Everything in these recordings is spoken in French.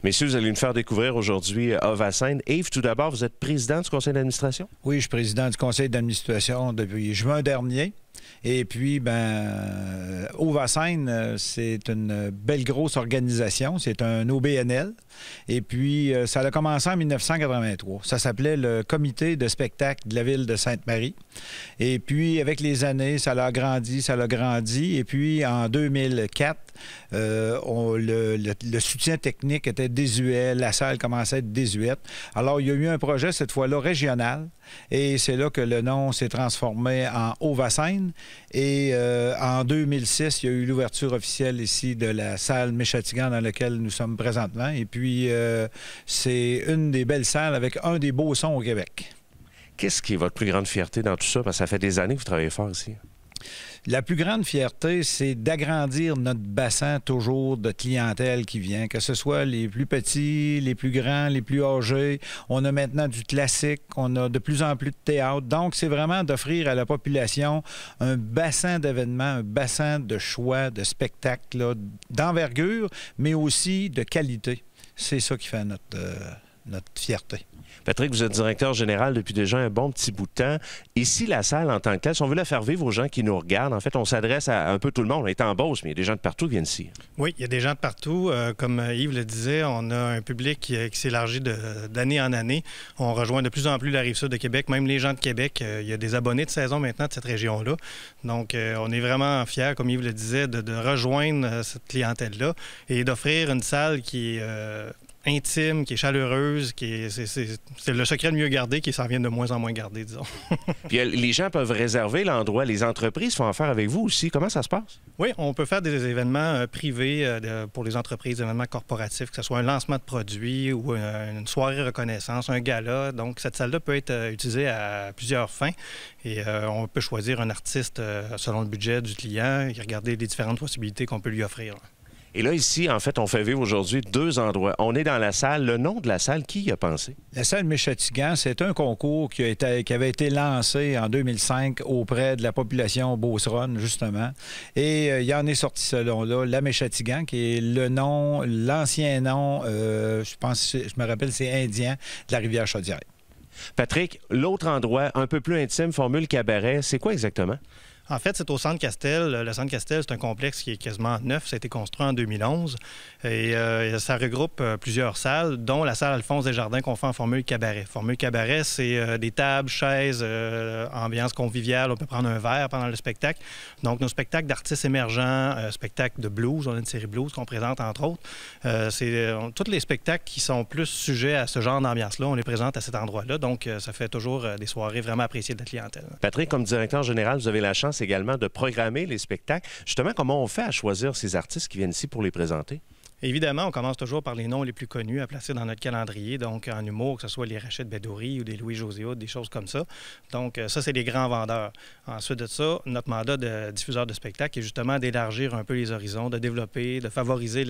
Messieurs, vous allez nous faire découvrir aujourd'hui Ovacine. Yves, tout d'abord, vous êtes président du conseil d'administration? Oui, je suis président du conseil d'administration depuis juin dernier. Et puis, Ovacine, c'est une belle grosse organisation. C'est un OBNL. Et puis, ça a commencé en 1983. Ça s'appelait le Comité de spectacle de la ville de Sainte-Marie. Et puis, avec les années, ça l'a grandi, ça l'a grandi. Et puis, en 2004, le soutien technique était désuet. La salle commençait à être désuète. Alors, il y a eu un projet, cette fois-là, régional. Et c'est là que le nom s'est transformé en Ovacine. Et en 2006, il y a eu l'ouverture officielle ici de la salle Méchatigan dans laquelle nous sommes présentement. Et puis, c'est une des belles salles avec un des beaux sons au Québec. Qu'est-ce qui est votre plus grande fierté dans tout ça? Parce que ça fait des années que vous travaillez fort ici. La plus grande fierté, c'est d'agrandir notre bassin toujours de clientèle qui vient, que ce soit les plus petits, les plus grands, les plus âgés. On a maintenant du classique, on a de plus en plus de théâtre. Donc, c'est vraiment d'offrir à la population un bassin d'événements, un bassin de choix, de spectacles d'envergure, mais aussi de qualité. C'est ça qui fait notre fierté. Patrick, vous êtes directeur général depuis déjà un bon petit bout de temps. Ici, la salle, en tant que telle, si on veut la faire vivre aux gens qui nous regardent, en fait, on s'adresse à un peu tout le monde. On est en Beauce, mais il y a des gens de partout qui viennent ici. Oui, il y a des gens de partout. Comme Yves le disait, on a un public qui s'élargit d'année en année. On rejoint de plus en plus la Rive-Sud de Québec. Même les gens de Québec, il y a des abonnés de saison maintenant de cette région-là. Donc, on est vraiment fiers, comme Yves le disait, de rejoindre cette clientèle-là et d'offrir une salle qui est intime, qui est chaleureuse, c'est le secret le mieux gardé qui s'en vient de moins en moins gardé, disons. Puis les gens peuvent réserver l'endroit. Les entreprises font affaire avec vous aussi. Comment ça se passe? Oui, on peut faire des événements privés pour les entreprises, des événements corporatifs, que ce soit un lancement de produits ou une soirée reconnaissance, un gala. Donc, cette salle-là peut être utilisée à plusieurs fins et on peut choisir un artiste selon le budget du client et regarder les différentes possibilités qu'on peut lui offrir. Et là, ici, en fait, on fait vivre aujourd'hui deux endroits. On est dans la salle. Le nom de la salle, qui y a pensé? La salle Méchatigan, c'est un concours qui avait été lancé en 2005 auprès de la population beauceronne, justement. Et il en est sorti ce nom-là, la Méchatigan, qui est le nom, l'ancien nom, je me rappelle, c'est indien, de la rivière Chaudière. Patrick, l'autre endroit, un peu plus intime, formule cabaret, c'est quoi exactement? En fait, c'est au Centre Castel. Le Centre Castel, c'est un complexe qui est quasiment neuf. Ça a été construit en 2011. Et ça regroupe plusieurs salles, dont la salle Alphonse Desjardins qu'on fait en formule cabaret. Formule cabaret, c'est des tables, chaises, ambiance conviviale. On peut prendre un verre pendant le spectacle. Donc, nos spectacles d'artistes émergents, spectacles de blues, on a une série blues qu'on présente, entre autres. Tous les spectacles qui sont plus sujets à ce genre d'ambiance-là, on les présente à cet endroit-là. Donc, ça fait toujours des soirées vraiment appréciées de la clientèle. Patrick, comme directeur général, vous avez la chance également de programmer les spectacles. Justement, comment on fait à choisir ces artistes qui viennent ici pour les présenter? Évidemment, on commence toujours par les noms les plus connus à placer dans notre calendrier. Donc, en humour, que ce soit les Rachid Badouri ou des Louis-José Hood, des choses comme ça. Donc, ça, c'est les grands vendeurs. Ensuite de ça, notre mandat de diffuseur de spectacle est justement d'élargir un peu les horizons, de développer, de favoriser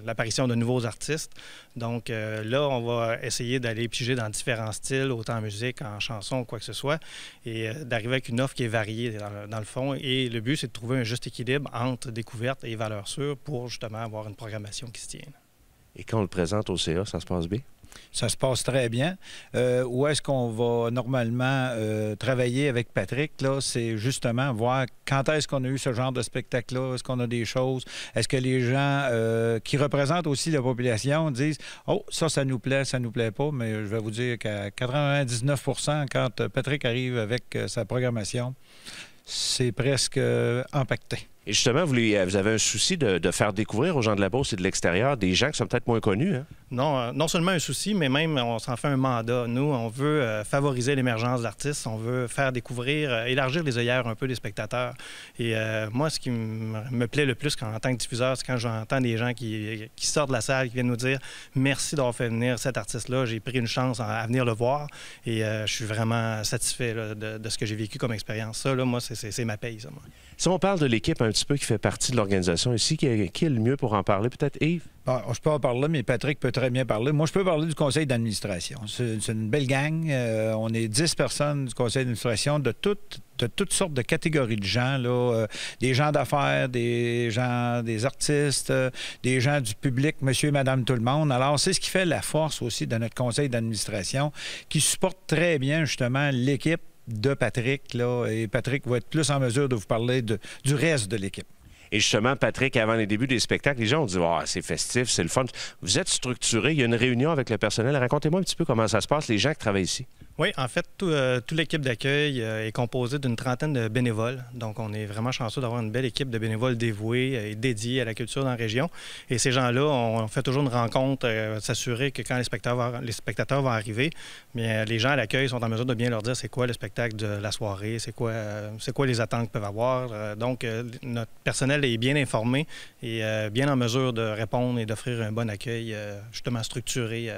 l'apparition de nouveaux artistes. Donc, là, on va essayer d'aller piger dans différents styles, autant en musique, en chanson, quoi que ce soit, et d'arriver avec une offre qui est variée dans le fond. Et le but, c'est de trouver un juste équilibre entre découverte et valeur sûre pour justement avoir une programmation qui se tienne. Et quand on le présente au CA, ça se passe bien? Ça se passe très bien. Où est-ce qu'on va normalement travailler avec Patrick? Là, c'est justement voir quand est-ce qu'on a eu ce genre de spectacle-là, est-ce qu'on a des choses, est-ce que les gens qui représentent aussi la population disent « Oh, ça nous plaît, ça nous plaît pas », mais je vais vous dire qu'à 99 % quand Patrick arrive avec sa programmation, c'est presque empaqueté. Et justement, vous avez un souci de faire découvrir aux gens de la Beauce et de l'extérieur des gens qui sont peut-être moins connus, hein? Non, non seulement un souci, mais même on s'en fait un mandat. Nous, on veut favoriser l'émergence d'artistes, on veut faire découvrir, élargir les œillères un peu des spectateurs. Et moi, ce qui me plaît le plus en tant que diffuseur, c'est quand j'entends des gens qui sortent de la salle, qui viennent nous dire « Merci d'avoir fait venir cet artiste-là, j'ai pris une chance à venir le voir et je suis vraiment satisfait là, de ce que j'ai vécu comme expérience. » Ça, là, moi, c'est ma paye, ça, moi. Si on parle de l'équipe un petit peu qui fait partie de l'organisation ici, qui est le mieux pour en parler? Peut-être Yves? Bon, je peux en parler, mais Patrick peut très bien parler. Moi, je peux parler du conseil d'administration. C'est une belle gang. On est 10 personnes du conseil d'administration de toutes sortes de catégories de gens, là. Des gens d'affaires, des gens, des artistes, des gens du public, monsieur et madame tout le monde. Alors, c'est ce qui fait la force aussi de notre conseil d'administration qui supporte très bien, justement, l'équipe de Patrick, là. Et Patrick va être plus en mesure de vous parler du reste de l'équipe. Et justement, Patrick, avant les débuts des spectacles, les gens ont dit oh, c'est festif, c'est le fun. Vous êtes structuré, il y a une réunion avec le personnel. Racontez-moi un petit peu comment ça se passe, les gens qui travaillent ici. Oui, en fait, toute l'équipe d'accueil est composée d'une trentaine de bénévoles. Donc, on est vraiment chanceux d'avoir une belle équipe de bénévoles dévoués et dédiés à la culture dans la région. Et ces gens-là, on fait toujours une rencontre, s'assurer que quand les spectateurs vont arriver, bien, les gens à l'accueil sont en mesure de bien leur dire c'est quoi le spectacle de la soirée, c'est quoi les attentes qu'ils peuvent avoir. Donc, notre personnel est bien informé et bien en mesure de répondre et d'offrir un bon accueil, justement structuré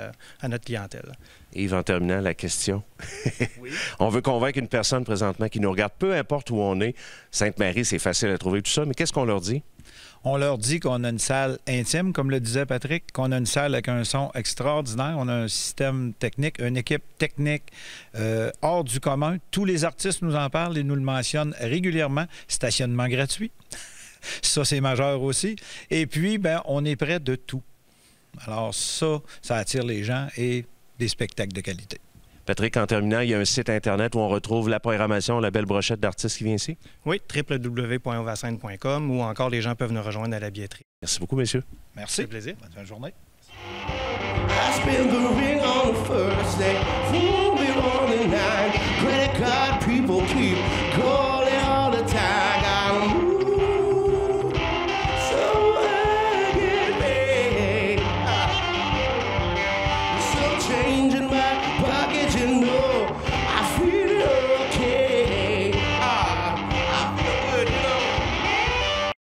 à notre clientèle. Yves, en terminant, la question. Oui. On veut convaincre une personne présentement qui nous regarde, peu importe où on est. Sainte-Marie, c'est facile à trouver tout ça, mais qu'est-ce qu'on leur dit? On leur dit qu'on a une salle intime, comme le disait Patrick, qu'on a une salle avec un son extraordinaire, on a un système technique, une équipe technique hors du commun. Tous les artistes nous en parlent et nous le mentionnent régulièrement. Stationnement gratuit. Ça, c'est majeur aussi. Et puis, ben, on est près de tout. Alors ça attire les gens et des spectacles de qualité. Patrick, en terminant, il y a un site Internet où on retrouve la programmation, la belle brochette d'artistes qui vient ici? Oui, www.ovascène.com ou encore les gens peuvent nous rejoindre à la billetterie. Merci beaucoup, messieurs. Merci. C'est un plaisir. Bonne journée. I spent the ring on the first day, moving on the night. Credit card people keep calling all the time. I move so I get paid. Some change in my pocket, you know.